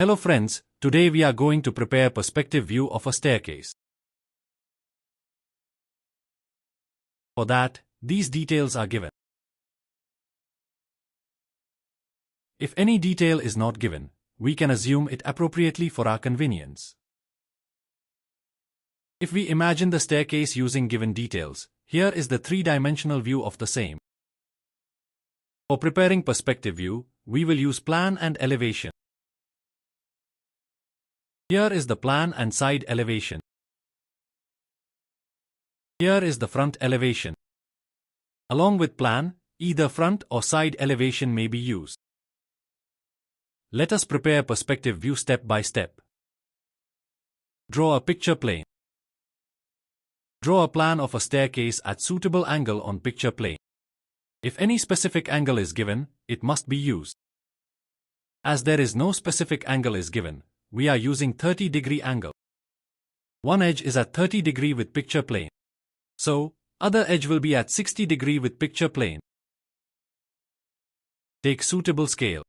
Hello friends, today we are going to prepare a perspective view of a staircase. For that, these details are given. If any detail is not given, we can assume it appropriately for our convenience. If we imagine the staircase using given details, here is the three-dimensional view of the same. For preparing perspective view, we will use plan and elevation. Here is the plan and side elevation. Here is the front elevation. Along with plan, either front or side elevation may be used. Let us prepare perspective view step by step. Draw a picture plane. Draw a plan of a staircase at suitable angle on picture plane. If any specific angle is given, it must be used. As there is no specific angle is given, we are using 30-degree angle. One edge is at 30-degree with picture plane. So, other edge will be at 60-degree with picture plane. Take suitable scale.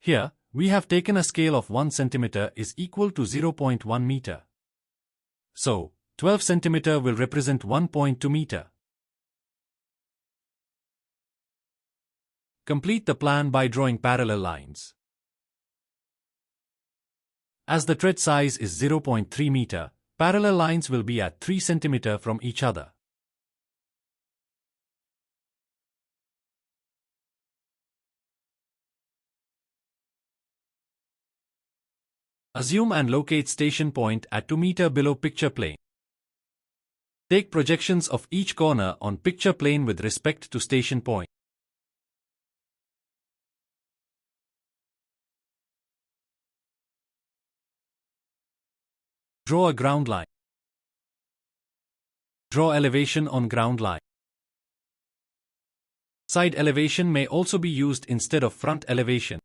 Here, we have taken a scale of 1 cm is equal to 0.1 meter. So, 12 cm will represent 1.2 meter. Complete the plan by drawing parallel lines. As the tread size is 0.3 meter, parallel lines will be at 3 cm from each other. Assume and locate station point at 2 meter below picture plane. Take projections of each corner on picture plane with respect to station point. Draw a ground line. Draw elevation on ground line. Side elevation may also be used instead of front elevation.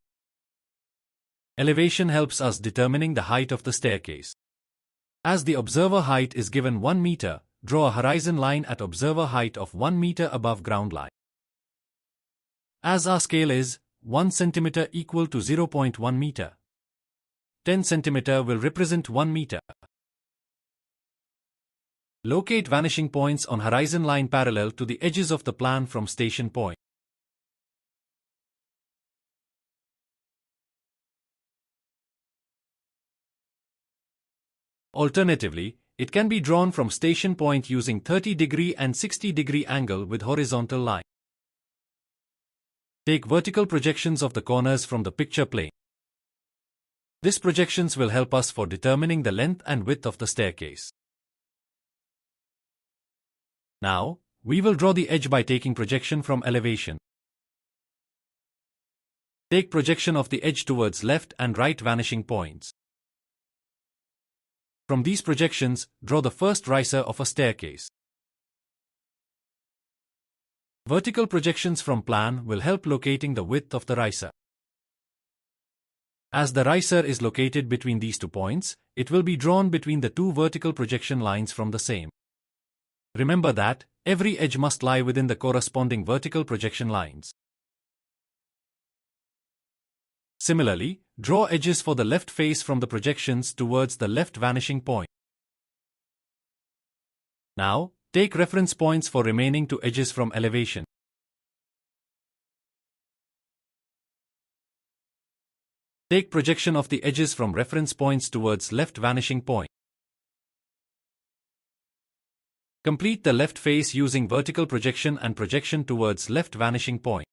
Elevation helps us determining the height of the staircase. As the observer height is given 1 meter, draw a horizon line at observer height of 1 meter above ground line. As our scale is 1 cm equal to 0.1 meter, 10 cm will represent 1 meter. Locate vanishing points on horizon line parallel to the edges of the plan from station point. Alternatively, it can be drawn from station point using 30-degree and 60-degree angle with horizontal line. Take vertical projections of the corners from the picture plane. These projections will help us for determining the length and width of the staircase. Now, we will draw the edge by taking projection from elevation. Take projection of the edge towards left and right vanishing points. From these projections, draw the first riser of a staircase. Vertical projections from plan will help locating the width of the riser. As the riser is located between these 2 points, it will be drawn between the 2 vertical projection lines from the same. Remember that every edge must lie within the corresponding vertical projection lines. Similarly, draw edges for the left face from the projections towards the left vanishing point. Now, take reference points for remaining 2 edges from elevation. Take projection of the edges from reference points towards left vanishing point. Complete the left face using vertical projection and projection towards left vanishing point.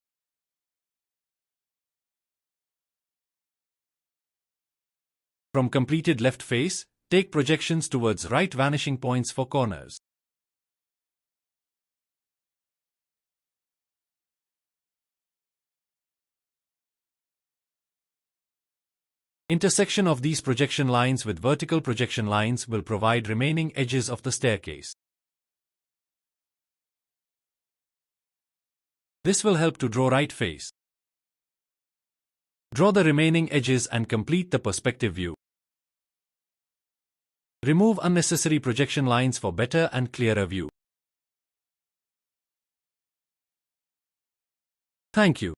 From completed left face, take projections towards right vanishing points for corners. Intersection of these projection lines with vertical projection lines will provide remaining edges of the staircase. This will help to draw right face. Draw the remaining edges and complete the perspective view. Remove unnecessary projection lines for better and clearer view. Thank you.